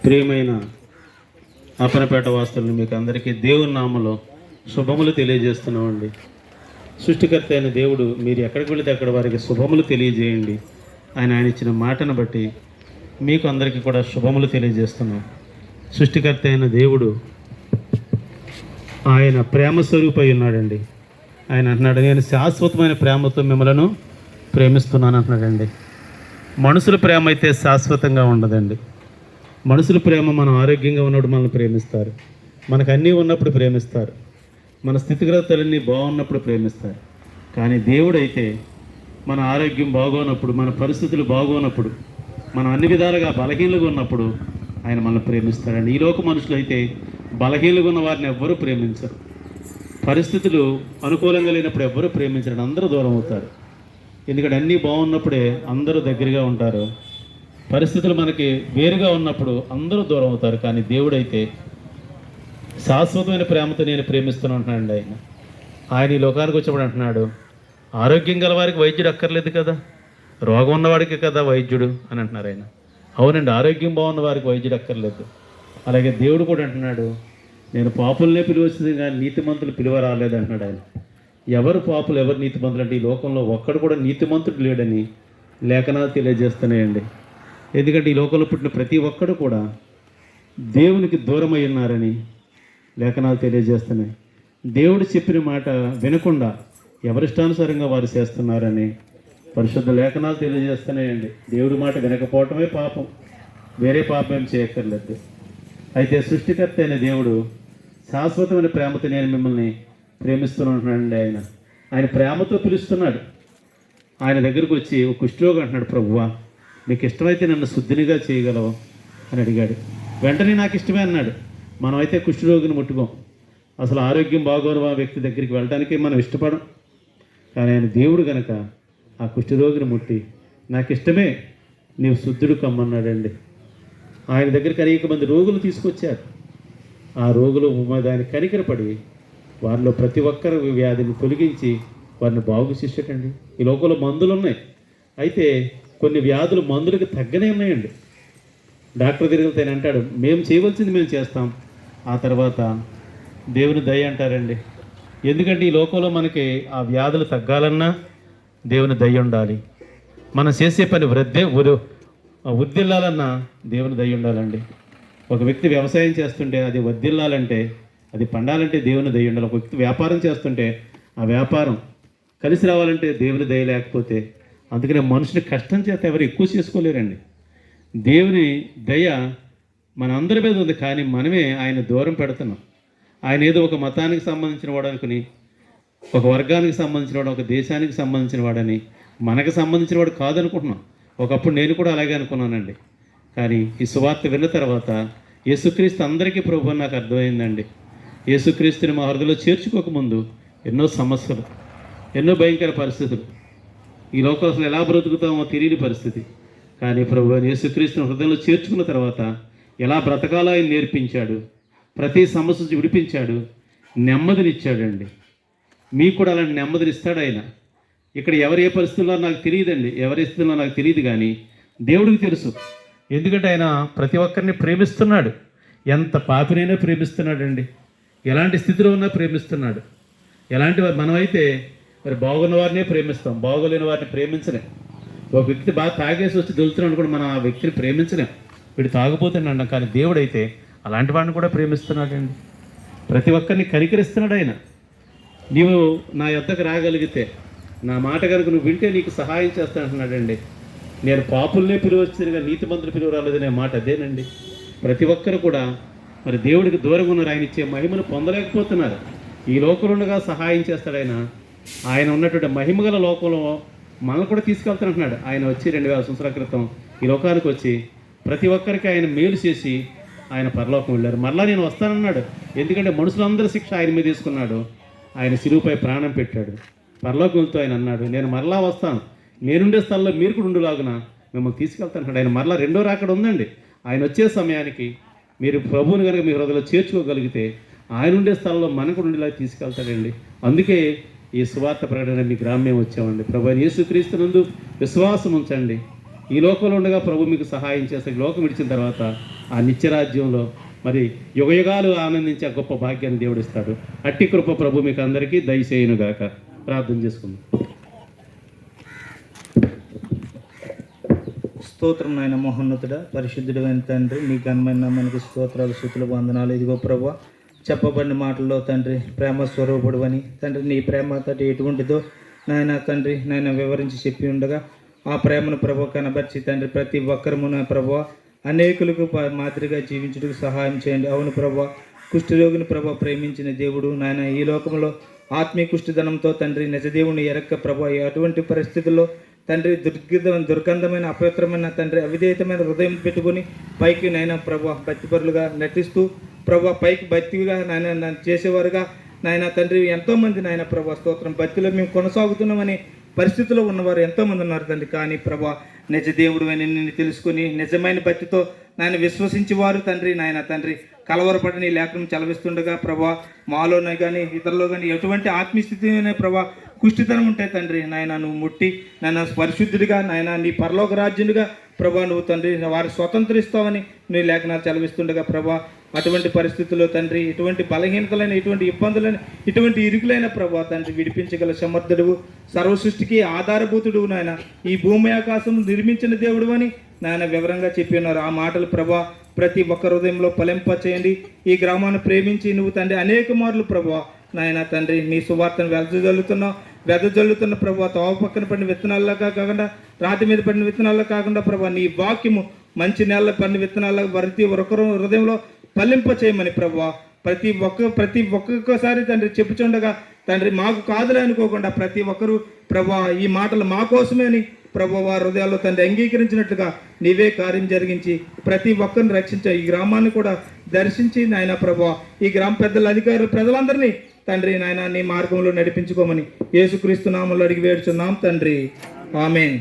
ప్రియమైన అప్పనపేట వాస్తులను మీకు అందరికీ దేవుని నామములో శుభములు తెలియజేస్తున్నామండి. సృష్టికర్త అయిన దేవుడు మీరు ఎక్కడికి వెళితే అక్కడ వారికి శుభములు తెలియజేయండి. ఆయన ఇచ్చిన మాటను బట్టి మీకు అందరికీ కూడా శుభములు తెలియజేస్తున్నాం. సృష్టికర్త అయిన దేవుడు ఆయన ప్రేమ స్వరూపై ఉన్నాడండి. ఆయన అంటున్నాడు, నేను శాశ్వతమైన ప్రేమతో మిమ్మలను ప్రేమిస్తున్నాను అంటున్నాడండి. మనుషుల ప్రేమ అయితే శాశ్వతంగా ఉండదండి. మనుషుల ప్రేమ మనం ఆరోగ్యంగా ఉన్నప్పుడు మనల్ని ప్రేమిస్తారు, మనకు అన్నీ ఉన్నప్పుడు ప్రేమిస్తారు, మన స్థితిగతులన్నీ బాగున్నప్పుడు ప్రేమిస్తారు. కానీ దేవుడైతే మన ఆరోగ్యం బాగోనప్పుడు, మన పరిస్థితులు బాగోనప్పుడు, మనం అన్ని విధాలుగా బలహీనంగా ఉన్నప్పుడు ఆయన మనల్ని ప్రేమిస్తాడండి. ఈ లోక మనుషులు అయితే బలహీనంగా ఉన్న వారిని ఎవ్వరూ ప్రేమించరు. పరిస్థితులు అనుకూలంగా లేనప్పుడు ఎవ్వరూ ప్రేమించరు, అందరూ దూరం అవుతారు. ఎందుకంటే అన్నీ బాగున్నప్పుడే అందరూ దగ్గరగా ఉంటారు. పరిస్థితులు మనకి వేరుగా ఉన్నప్పుడు అందరూ దూరం అవుతారు. కానీ దేవుడైతే శాశ్వతమైన ప్రేమతో నేను ప్రేమిస్తున్నాను అంటున్నాడు. ఆయన ఈ లోకానికి వచ్చినప్పుడు అంటున్నాడు, ఆరోగ్యం గల వారికి వైద్యుడు అక్కర్లేదు కదా, రోగం ఉన్నవాడికి కదా వైద్యుడు అని అంటున్నారు ఆయన. అవునండి, ఆరోగ్యం బాగున్న వారికి వైద్యుడు అక్కర్లేదు. అలాగే దేవుడు కూడా అంటున్నాడు, నేను పాపులనే పిలువచ్చింది కానీ నీతిమంతులు పిలువ రాలేదు అంటున్నాడు ఆయన. ఎవరు పాపులు, ఎవరు నీతిమంతులు అంటే ఈ లోకంలో ఒక్కడు కూడా నీతిమంతుడు లేడని లేఖనాలు తెలియజేస్తున్నాయండి. ఎందుకంటే ఈ లోకంలో పుట్టిన ప్రతి ఒక్కడు కూడా దేవునికి దూరమై ఉన్నారని లేఖనాలు తెలియజేస్తున్నాయి. దేవుడు చెప్పిన మాట వినకుండా ఎవరిష్టానుసారంగా వారు చేస్తున్నారని పరిశుద్ధ లేఖనాలు తెలియజేస్తున్నాయండి. దేవుడి మాట వినకపోవటమే పాపం, వేరే పాపం ఏం చేయక్కర్లేదు. అయితే సృష్టికర్త అయిన దేవుడు శాశ్వతమైన ప్రేమతో నేను మిమ్మల్ని ప్రేమిస్తున్నానండి. ఆయన ప్రేమతో పిలుస్తున్నాడు. ఆయన దగ్గరకు వచ్చి ఒక కుష్ఠరోగి అంటున్నాడు, ప్రభువా నీకు ఇష్టమైతే నన్ను శుద్ధినిగా చేయగలవు అని అడిగాడు. వెంటనే నాకు ఇష్టమే అన్నాడు. మనమైతే కుష్ఠరోగిని ముట్టుకోం, అసలు ఆరోగ్యం బాగోని వ్యక్తి దగ్గరికి వెళ్ళడానికి మనం ఇష్టపడం. కానీ ఆయన దేవుడు కనుక ఆ కుష్ఠరోగిని ముట్టి నాకు ఇష్టమే నీవు శుద్ధుడు కమ్మన్నాడండి. ఆయన దగ్గరికి అనేక మంది రోగులు తీసుకొచ్చారు. ఆ రోగులు ఆయన కనికరపడి వారిలో ప్రతి ఒక్కరి వ్యాధిని తొలగించి వారిని బాగు చేసేటండి. ఈ లోకంలో మందులు ఉన్నాయి, అయితే కొన్ని వ్యాధులు మందులకి తగ్గనే ఉన్నాయండి. డాక్టర్ తిరిగితే అంటాడు, మేము చేయవలసింది మేము చేస్తాం, ఆ తర్వాత దేవుని దయ అంటారండి. ఎందుకంటే ఈ లోకంలో మనకి ఆ వ్యాధులు తగ్గాలన్నా దేవుని దయ ఉండాలి. మనం చేసే పని వృద్ధిల్లాలన్నా దేవుని దయ ఉండాలండి. ఒక వ్యక్తి వ్యవసాయం చేస్తుంటే అది వర్ధిల్లాలంటే, అది పండాలంటే దేవుని దయ ఉండాలి. ఒక వ్యక్తి వ్యాపారం చేస్తుంటే ఆ వ్యాపారం కలిసి రావాలంటే దేవుని దయ లేకపోతే, అందుకనే మనుషుని కష్టం చేత ఎవరు ఎక్కువ చేసుకోలేరండి. దేవుని దయ మన అందరి మీద ఉంది, కానీ మనమే ఆయన దూరం పెడుతున్నాం. ఆయన ఏదో ఒక మతానికి సంబంధించిన వాడు అనుకుని, ఒక వర్గానికి సంబంధించిన వాడు, ఒక దేశానికి సంబంధించిన వాడని, మనకు సంబంధించిన వాడు కాదనుకుంటున్నాం. ఒకప్పుడు నేను కూడా అలాగే అనుకున్నానండి. కానీ ఈ సువార్త విన్న తర్వాత యేసుక్రీస్తు అందరికీ ప్రభు అని నాకు అర్థమైందండి. యేసుక్రీస్తుని మా హృదయలో చేర్చుకోకముందు ఎన్నో సమస్యలు, ఎన్నో భయంకర పరిస్థితులు, ఈ లోకం అసలు ఎలా బ్రతుకుతామో తెలియని పరిస్థితి. కానీ ప్రభు యేసుక్రీస్తుని హృదయంలో చేర్చుకున్న తర్వాత ఎలా బ్రతకాలో ఆయన నేర్పించాడు, ప్రతి సమస్య నుంచి విడిపించాడు, నెమ్మదినిచ్చాడండి. మీకు కూడా అలాంటి నెమ్మదినిస్తాడు ఆయన. ఇక్కడ ఎవరు ఏ పరిస్థితుల్లో నాకు తెలియదండి, ఎవరి స్థితిలో నాకు తెలియదు, కానీ దేవుడికి తెలుసు. ఎందుకంటే ఆయన ప్రతి ఒక్కరిని ప్రేమిస్తున్నాడు. ఎంత పాపినైనా ప్రేమిస్తున్నాడండి, ఎలాంటి స్థితిలో ఉన్నా ప్రేమిస్తున్నాడు. ఎలాంటి మనమైతే మరి బాగున్న వారినే ప్రేమిస్తాం, బాగోలేని వారిని ప్రేమించలేం. ఒక వ్యక్తి బాగా తాగేసి వచ్చి దొలుతున్నాడు కూడా మనం ఆ వ్యక్తిని ప్రేమించలేం, వీడు తాగిపోతాడు అన్నాం. కానీ దేవుడైతే అలాంటి వాడిని కూడా ప్రేమిస్తున్నాడండి. ప్రతి ఒక్కరిని కనికరిస్తున్నాడు ఆయన. నీవు నా యొద్దకు రాగలిగితే, నా మాట కనుక నువ్వు వింటే నీకు సహాయం చేస్తానంటున్నాడండి. నేను పాపుల్నే పిలువచ్చిన నీతిమంతులు పిలువ రాలేదనే మాట అదేనండి. ప్రతి ఒక్కరు కూడా మరి దేవుడికి దూరంగా ఉన్నారు, ఆయన ఇచ్చే మహిమను పొందలేకపోతున్నారు. ఈ లోకంలో ఉండగా సహాయం చేస్తాడు ఆయన. ఆయన ఉన్నటువంటి మహిమగల లోకంలో మనల్ని కూడా తీసుకెళ్తానంటున్నాడు. ఆయన వచ్చి 2000 సంవత్సరాల క్రితం ఈ లోకానికి వచ్చి ప్రతి ఒక్కరికి ఆయన మేలు చేసి ఆయన పరలోకం వెళ్ళారు. మరలా నేను వస్తానన్నాడు. ఎందుకంటే మనుషులందరి శిక్ష ఆయన మీద తీసుకున్నాడు. ఆయన శిలువపై ప్రాణం పెట్టాడు. పరలోకం వెళ్తూ ఆయన అన్నాడు, నేను మరలా వస్తాను, నేనుండే స్థలంలో మీరు కూడా ఉండులాగున మిమ్మల్ని తీసుకెళ్తాను. ఆయన మరలా రెండో రాకడ ఉందండి. ఆయన వచ్చే సమయానికి మీరు ప్రభువుని కనుక మీ హృదయంలో చేర్చుకోగలిగితే ఆయన ఉండే స్థలంలో మనకు ఉండేలా తీసుకెళ్తాడండి. అందుకే ఈ సువార్త ప్రకటన మీ గ్రామ్యం వచ్చామండి. ప్రభువైన యేసుక్రీస్తునందు విశ్వాసం ఉంచండి, ఈ లోకంలో ఉండగా ప్రభు మీకు సహాయం చేస్తే ఈ లోకం విడిచిన తర్వాత ఆ నిత్యరాజ్యంలో మరి యుగయుగాలు ఆనందించే గొప్ప భాగ్యాన్ని దేవుడిస్తాడు. అట్టి కృప ప్రభు మీకు అందరికీ దయచేయునుగాక. ప్రార్థన చేసుకుందాం. స్తోత్రం నాయన మహోన్నతుడా, పరిశుద్ధుడైన తండ్రి, నీ ఘనమైన నామానికి స్తోత్రాలు, స్తుతులు, వందనాలు. ఇదిగో ప్రభు చెప్పబడిన మాటల్లో తండ్రి ప్రేమ స్వరూపుడు అని తండ్రి, నీ ప్రేమ తటి ఎటువంటిదో నాయన తండ్రి నాయన వివరించి చెప్పి ఉండగా ఆ ప్రేమను ప్రభు కనబర్చి తండ్రి ప్రతి ఒక్కరమున ప్రభు అనేకులకు మాదిరిగా జీవించుటకు సహాయం చేయండి. అవును ప్రభు, కుష్ఠరోగిని ప్రభు ప్రేమించిన దేవుడు నాయన ఈ లోకంలో ఆత్మీయ కుష్ఠధనంతో తండ్రి నిజదేవుని ఎరక్క ప్రభు అటువంటి పరిస్థితుల్లో తండ్రి దుర్గంధమైన అపవిత్రమైన తండ్రి అవిధేయతమైన హృదయం పెట్టుకొని పైకి నాయన ప్రభు భక్తిపరులుగా నటిస్తూ ప్రభు పైకి భక్తిగా నాయన చేసేవారుగా నాయన తండ్రి ఎంతోమంది నాయన ప్రభు స్తోత్రం భక్తిలో మేము కొనసాగుతున్నామని పరిస్థితిలో ఉన్నవారు ఎంతోమంది ఉన్నారు తండ్రి. కానీ ప్రభా నిజ దేవుడు అని నిన్ను తెలుసుకుని నిజమైన భక్తితో నాయన విశ్వసించి వారు తండ్రి నాయన తండ్రి కలవరపడి నీ లేఖనం చలవిస్తుండగా ప్రభా మాలోనే కానీ ఇతరులో కానీ ఎటువంటి ఆత్మీయస్థితిలోనే ప్రభా కుష్టితనం ఉంటాయి తండ్రి నాయన నువ్వు ముట్టి నాయన పరిశుద్ధుడిగా నాయన నీ పరలోక రాజ్యునిగా ప్రభా నువ్వు తండ్రి వారు స్వతంత్రిస్తావని నీ లేఖనాలు చలవిస్తుండగా ప్రభా అటువంటి పరిస్థితుల్లో తండ్రి ఇటువంటి బలహీనతలైన ఇటువంటి ఇబ్బందులైన ఇటువంటి ఇరుకులైన ప్రభా తండ్రి విడిపించగల సమర్థుడు సర్వసృష్టికి ఆధారభూతుడు నాయన ఈ భూమి ఆకాశం నిర్మించిన దేవుడు అని నాయన వివరంగా చెప్పి ఉన్నారు. ఆ మాటలు ప్రభా ప్రతి ఒక్క హృదయంలో ఫలింప చేయండి. ఈ గ్రామాన్ని ప్రేమించి నువ్వు తండ్రి అనేక మార్లు ప్రభా నాయన తండ్రి నీ సువార్తను వెదజల్లుతున్న ప్రభా తోవ పక్కన పడిన విత్తనాల్లో కాకుండా రాతి మీద పడిన విత్తనాల్లో కాకుండా ప్రభా నీ వాక్యము మంచి నేల పడిన విత్తనాల్లో ప్రతి ఒక్కరు హృదయంలో ఫలింప చేయమని ప్రభా ప్రతి ఒక్కొక్కసారి తండ్రి చెప్పుచుండగా తండ్రి మాకు కాదులే అనుకోకుండా ప్రతి ఒక్కరూ ప్రభా ఈ మాటలు మా కోసమే అని ప్రభు వారి హృదయాల్లో తండ్రి అంగీకరించినట్లుగా నీవే కార్యం జరిగించి ప్రతి ఒక్కరిని రక్షించ ఈ గ్రామాన్ని కూడా దర్శించి నాయన ప్రభు ఈ గ్రామ పెద్దల అధికారులు ప్రజలందరినీ తండ్రి నాయన నీ మార్గంలో నడిపించుకోమని యేసుక్రీస్తు నామములో అడిగి వేడుచున్నాం తండ్రి. ఆమేన్.